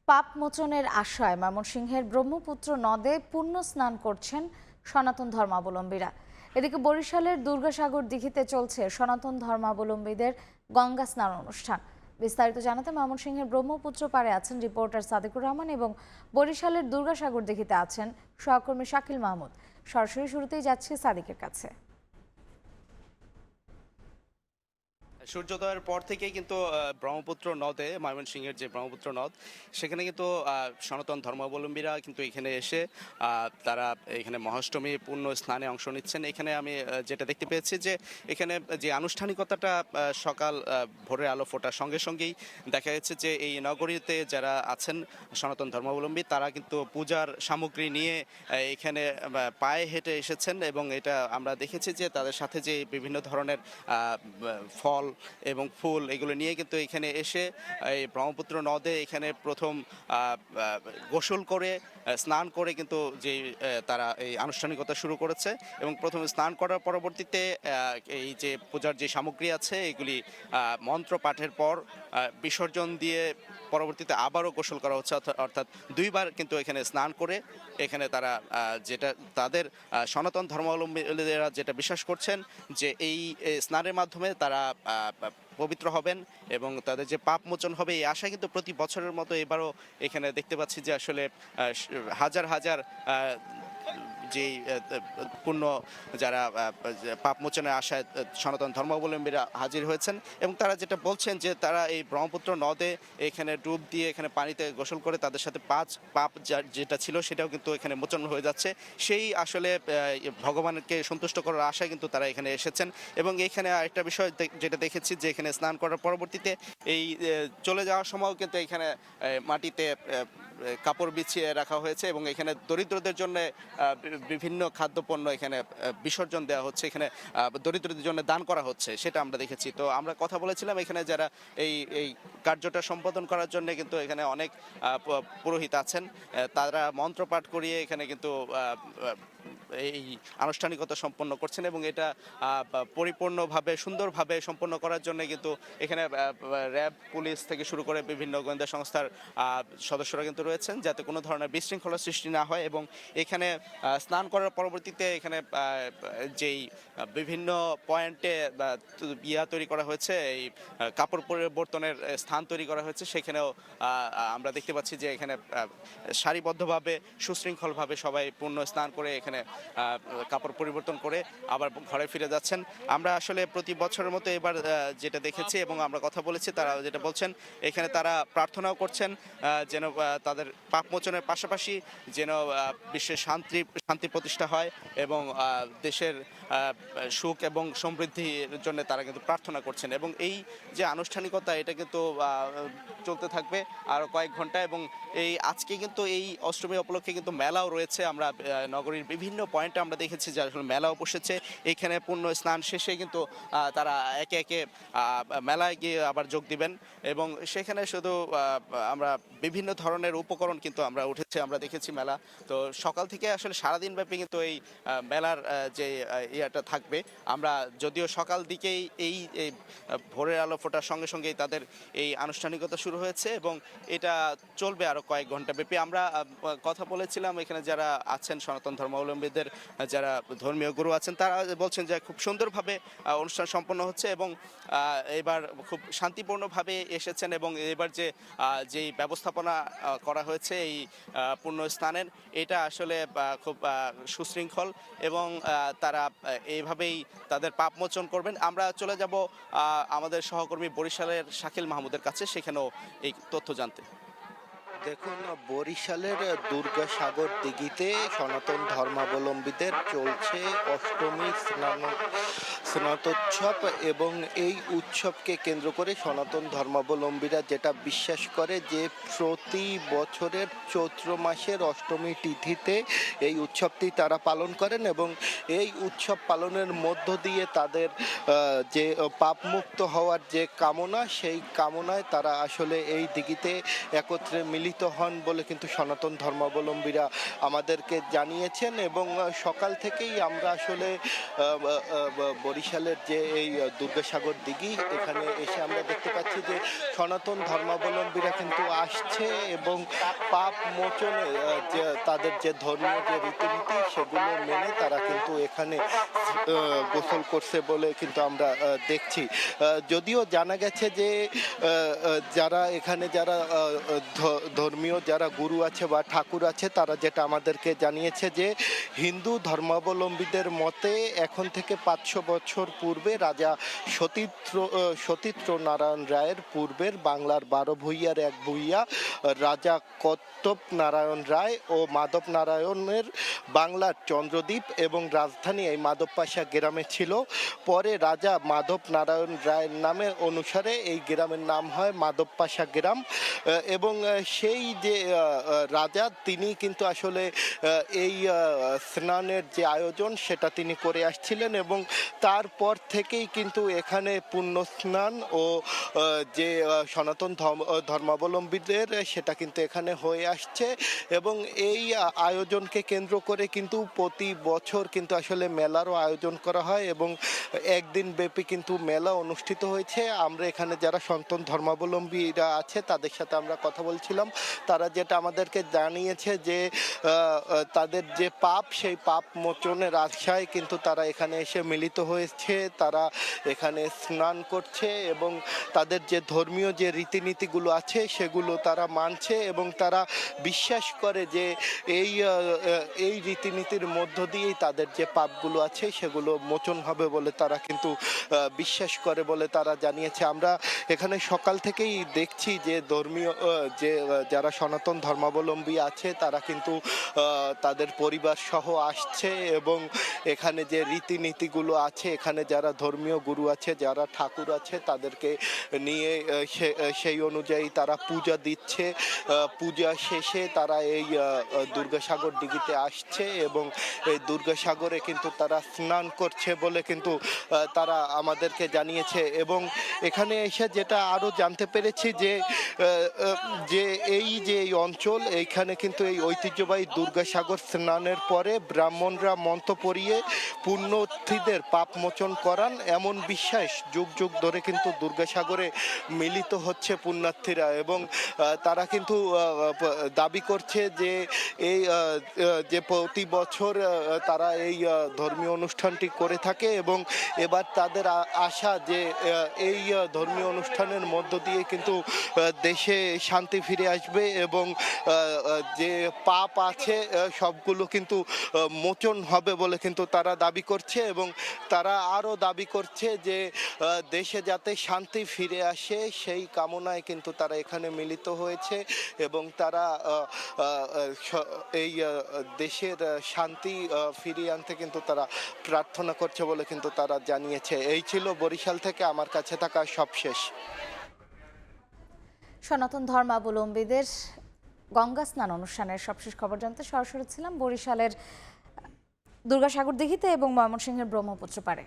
পাপ মোচনের আশায় ময়মনসিংহের ব্রহ্মপুত্র নদে পুণ্য স্নান করছেন সনাতন ধর্মাবলম্বীরা। এদিকে বরিশালের দুর্গাসাগর দিঘিতে চলছে সনাতন ধর্মাবলম্বীদের গঙ্গা স্নান অনুষ্ঠান। বিস্তারিত জানাতে ময়মনসিংহের ব্রহ্মপুত্র পাড়ে আছেন রিপোর্টার সাদিকুর রহমান এবং বরিশালের দুর্গাসাগর দিঘিতে আছেন সহকর্মী শাকিল মাহমুদ। সরাসরি শুরুতেই যাচ্ছি সাদিকের কাছে। সূর্যোদয়ের পর থেকেই কিন্তু ব্রহ্মপুত্র নদে, ময়মনসিংহের যে ব্রহ্মপুত্র নদ, সেখানে কিন্তু সনাতন ধর্মাবলম্বীরা কিন্তু এখানে এসে তারা এখানে মহাষ্টমী পূর্ণ স্নানে অংশ নিচ্ছেন। এখানে আমি যেটা দেখতে পেয়েছি যে এখানে যে আনুষ্ঠানিকতাটা সকাল ভোরের আলো ফোটার সঙ্গে সঙ্গেই দেখা যাচ্ছে যে এই নগরীতে যারা আছেন সনাতন ধর্মাবলম্বী তারা কিন্তু পূজার সামগ্রী নিয়ে এখানে পায়ে হেঁটে এসেছেন এবং এটা আমরা দেখেছি যে তাদের সাথে যে বিভিন্ন ধরনের ফল এবং ফুল এগুলো নিয়ে কিন্তু এখানে এসে এই ব্রহ্মপুত্র নদে এখানে প্রথম গোসল করে স্নান করে কিন্তু যে তারা এই আনুষ্ঠানিকতা শুরু করেছে এবং প্রথম স্নান করার পরবর্তীতে এই যে পূজার যে সামগ্রী আছে এগুলি মন্ত্র পাঠের পর বিসর্জন দিয়ে পরবর্তীতে আবারও গোসল করা হচ্ছে, অর্থাৎ দুইবার কিন্তু এখানে স্নান করে এখানে তারা যেটা তাদের সনাতন ধর্মাবলম্বীরা যেটা বিশ্বাস করছেন যে এই স্নানের মাধ্যমে তারা পবিত্র হবেন এবং তাদের যে পাপ মোচন হবে এই আশা কিন্তু প্রতি বছরের মতো এবারও এখানে দেখতে পাচ্ছি যে আসলে হাজার হাজার যেই পূর্ণ যারা পাপ মোচনের আশায় সনাতন ধর্মাবলম্বীরা হাজির হয়েছেন এবং তারা যেটা বলছেন যে তারা এই ব্রহ্মপুত্র নদে এখানে ডুব দিয়ে এখানে পানিতে গোসল করে তাদের সাথে পাপ যেটা ছিল সেটাও কিন্তু এখানে মোচন হয়ে যাচ্ছে। সেই আসলে ভগবানকে সন্তুষ্ট করার আশায় কিন্তু তারা এখানে এসেছেন এবং এখানে আরেকটা বিষয় যেটা দেখেছি যে এখানে স্নান করার পরবর্তীতে এই চলে যাওয়ার সময়ও কিন্তু এখানে মাটিতে কাপড় বিছিয়ে রাখা হয়েছে এবং এখানে দরিদ্রদের জন্য বিভিন্ন খাদ্যপণ্য এখানে বিসর্জন দেওয়া হচ্ছে, এখানে দরিদ্রদের জন্য দান করা হচ্ছে, সেটা আমরা দেখেছি। তো আমরা কথা বলেছিলাম এখানে যারা এই কার্যটা সম্পাদন করার জন্য কিন্তু এখানে অনেক পুরোহিত আছেন, তারা মন্ত্রপাঠ করিয়ে এখানে কিন্তু এই আনুষ্ঠানিকতা সম্পন্ন করছেন এবং এটা পরিপূর্ণভাবে সুন্দরভাবে সম্পন্ন করার জন্য কিন্তু এখানে র্যাব, পুলিশ থেকে শুরু করে বিভিন্ন গোয়েন্দা সংস্থার সদস্যরা কিন্তু রয়েছেন যাতে কোনো ধরনের বিশৃঙ্খলা সৃষ্টি না হয় এবং এখানে স্নান করার পরবর্তীতে এখানে যেই বিভিন্ন পয়েন্টে তৈরি করা হয়েছে, এই কাপড় পরিবর্তনের স্থান তৈরি করা হয়েছে, সেখানেও আমরা দেখতে পাচ্ছি যে এখানে সারিবদ্ধভাবে সুশৃঙ্খলভাবে সবাই পূর্ণ স্নান করে এখানে কাপড় পরিবর্তন করে আবার ঘরে ফিরে যাচ্ছেন। আমরা আসলে প্রতি বছরের মতো এবার যেটা দেখেছি এবং আমরা কথা বলেছি, তারা যেটা বলছেন এখানে তারা প্রার্থনাও করছেন যেন তাদের পাপ মোচনের পাশাপাশি যেন বিশ্বের শান্তি প্রতিষ্ঠা হয় এবং দেশের সুখ এবং সমৃদ্ধির জন্য তারা কিন্তু প্রার্থনা করছেন এবং এই যে আনুষ্ঠানিকতা এটা কিন্তু চলতে থাকবে আরও কয়েক ঘন্টা এবং এই আজকে কিন্তু এই অষ্টমী উপলক্ষে কিন্তু মেলাও রয়েছে। আমরা নগরীর বিভিন্ন পয়েন্টে আমরা দেখেছি যে আসলে মেলাও বসেছে। এখানে পূর্ণ স্নান শেষে কিন্তু তারা একে একে মেলায় গিয়ে আবার যোগ দিবেন এবং সেখানে শুধু আমরা বিভিন্ন ধরনের উপকরণ কিন্তু আমরা উঠেছে, আমরা দেখেছি মেলা। তো সকাল থেকে আসলে সারাদিন ব্যাপী কিন্তু এই মেলার যে ইয়েটা থাকবে। আমরা যদিও সকাল দিকেই এই ভোরের আলো ফোটার সঙ্গে সঙ্গেই তাদের এই আনুষ্ঠানিকতা শুরু হয়েছে এবং এটা চলবে আরও কয়েক ঘন্টা ব্যাপী। আমরা কথা বলেছিলাম এখানে যারা আছেন সনাতন ধর্মাবলম্বীদের যারা ধর্মীয় গুরু আছেন, তারা বলছেন যে খুব সুন্দরভাবে অনুষ্ঠান সম্পন্ন হচ্ছে এবং এবার খুব শান্তিপূর্ণভাবে এসেছেন এবং এবার যেই ব্যবস্থাপনা করা হয়েছে এই পূর্ণ স্নানের, এটা আসলে খুব সুশৃঙ্খল এবং তারা এইভাবেই তাদের পাপ মোচন করবেন। আমরা চলে যাব আমাদের সহকর্মী বরিশালের শাকিল মাহমুদের কাছে, সেখানেও এই তথ্য জানতে। দেখুন, বরিশালের দুর্গাসাগর দিঘিতে সনাতন ধর্মাবলম্বীদের চলছে অষ্টমী স্নাতোৎসব এবং এই উৎসবকে কেন্দ্র করে সনাতন ধর্মাবলম্বীরা যেটা বিশ্বাস করে যে প্রতি বছরের চৈত্র মাসের অষ্টমী তিথিতে এই উৎসবটি তারা পালন করেন এবং এই উৎসব পালনের মধ্য দিয়ে তাদের যে পাপমুক্ত হওয়ার যে কামনা, সেই কামনায় তারা আসলে এই দিঘিতে একত্রে মিলিত মিলিত হন বলে কিন্তু সনাতন ধর্মাবলম্বীরা আমাদেরকে জানিয়েছেন। এবং সকাল থেকেই আমরা আসলে বরিশালের যে এই দুর্গাসাগর দিঘি এখানে এসে আমরা দেখতে পাচ্ছি যে সনাতন ধর্মাবলম্বীরা কিন্তু আসছে এবং পাপ মোচনে যে তাদের যে ধর্মীয় যে রীতিনীতি সেগুলো মেনে তারা কিন্তু এখানে গোসল করছে বলে কিন্তু আমরা দেখছি। যদিও জানা গেছে যে যারা এখানে যারা ধর্মীয় যারা গুরু আছে বা ঠাকুর আছে তারা যেটা আমাদেরকে জানিয়েছে যে হিন্দু ধর্মাবলম্বীদের মতে এখন থেকে 500 বছর পূর্বে রাজা সতীত্র নারায়ণ রায়ের পূর্বের বাংলার 12 ভূঁইয়ার এক ভূঁইয়া রাজা কত্তব নারায়ণ রায় ও মাধব নারায়ণের বাংলার চন্দ্রদ্বীপ এবং রাজধানী এই মাধবপাশা গ্রামে ছিল। পরে রাজা মাধব নারায়ণ রায়ের নামে অনুসারে এই গ্রামের নাম হয় মাধবপাশা গ্রাম। এবং সেই যে রাজা তিনি কিন্তু আসলে এই স্নানের যে আয়োজন সেটা তিনি করে আসছিলেন এবং তারপর থেকেই কিন্তু এখানে পুণ্য স্নান ও যে সনাতন ধর্মাবলম্বীদের সেটা কিন্তু এখানে হয়ে আসছে। এবং এই আয়োজনকে কেন্দ্র করে কিন্তু প্রতি বছর কিন্তু আসলে মেলারও আয়োজন করা হয় এবং একদিন ব্যাপী কিন্তু মেলা অনুষ্ঠিত হয়েছে। আমরা এখানে যারা সনাতন ধর্মাবলম্বীরা আছে তাদের সাথে আমরা কথা বলছিলাম, তারা যেটা আমাদেরকে জানিয়েছে যে তাদের যে পাপ সেই পাপ মোচনের আশায় কিন্তু তারা এখানে এসে মিলিত হয়েছে, তারা এখানে স্নান করছে এবং তাদের যে ধর্মীয় যে রীতিনীতিগুলো আছে সেগুলো তারা মানছে এবং তারা বিশ্বাস করে যে এই রীতিনীতির মধ্য দিয়েই তাদের যে পাপগুলো আছে সেগুলো মোচন হবে বলে তারা কিন্তু বিশ্বাস করে বলে তারা জানিয়েছে। আমরা এখানে সকাল থেকেই দেখছি যে ধর্মীয় যে যারা সনাতন ধর্মাবলম্বী আছে তারা কিন্তু তাদের পরিবার সহ আসছে এবং এখানে যে রীতিনীতিগুলো আছে এখানে যারা ধর্মীয় গুরু আছে যারা ঠাকুর আছে তাদেরকে নিয়ে সেই অনুযায়ী তারা পূজা দিচ্ছে। পূজা শেষে তারা এই দুর্গাসাগর দিঘিতে আসছে এবং এই দুর্গাসাগরে কিন্তু তারা স্নান করছে বলে কিন্তু তারা আমাদেরকে জানিয়েছে। এবং এখানে এসে যেটা আরও জানতে পেরেছি যে এই অঞ্চল এইখানে কিন্তু এই ঐতিহ্যবাহী দুর্গাসাগর স্নানের পরে ব্রাহ্মণরা মন্ত্র পড়িয়ে পুণ্যার্থীদের পাপ মোচন করান এমন বিশ্বাস যুগ যুগ ধরে কিন্তু দুর্গাসাগরে মিলিত হচ্ছে পুণ্যার্থীরা। এবং তারা কিন্তু দাবি করছে যে এই যে প্রতি বছর তারা এই ধর্মীয় অনুষ্ঠানটি করে থাকে এবং এবার তাদের আশা যে এই ধর্মীয় অনুষ্ঠানের মধ্য দিয়ে কিন্তু দেশে শান্তি ফিরে আসবে এবং যে পাপ আছে সবগুলো কিন্তু মোচন হবে বলে কিন্তু তারা দাবি করছে। এবং তারা আরও দাবি করছে যে দেশে যাতে শান্তি ফিরে আসে সেই কামনায় কিন্তু তারা এখানে মিলিত হয়েছে এবং তারা এই দেশের শান্তি ফিরিয়ে আনতে কিন্তু তারা প্রার্থনা করছে বলে কিন্তু তারা জানিয়েছে। এই ছিল বরিশাল থেকে আমার কাছে থাকা সবশেষ। সনাতন ধর্মাবলম্বীদের গঙ্গা স্নান অনুষ্ঠানের সবশেষ খবর জানতে সরাসরি ছিলাম বরিশালের দুর্গাসাগর দিঘিতে এবং ময়মনসিংহের ব্রহ্মপুত্র পাড়ে।